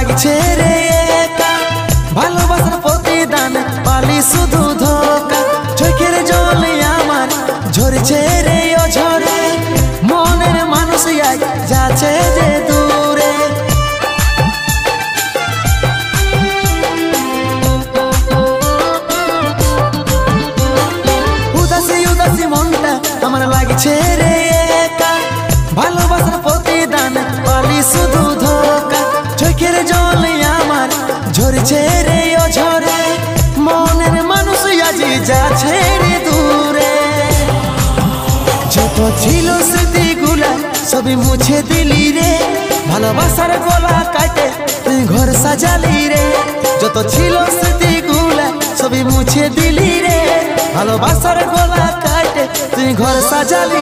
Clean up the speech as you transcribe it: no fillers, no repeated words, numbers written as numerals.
লাগছে রে একা, ভালোবাসার প্রতিদান পালি শুধু ধোকা। চোখের জলে আমার ঝরছে রে ও ঝরে, মনের মানুষ আজ যাচ্ছে যে দূরে। উদাসী উদাসী মনটা আমার লাগছে রে একা, ভালোবাসার প্রতিদান পালি শুধু ধোকা। চোখের জলে আমার ঝরছে রে ও ঝরে, মনের মানুষ আজ যাচ্ছে রে দূরে। যত ছিল স্মৃতিগুলা সবই মুছে দিলি রে, ভালোবাসার গলা কাটে তুই ঘর সাজালি রে। যত ছিল স্মৃতিগুলা সবই মুছে দিলি রে, ভালোবাসার গলা কাটে তুই ঘর সাজালি।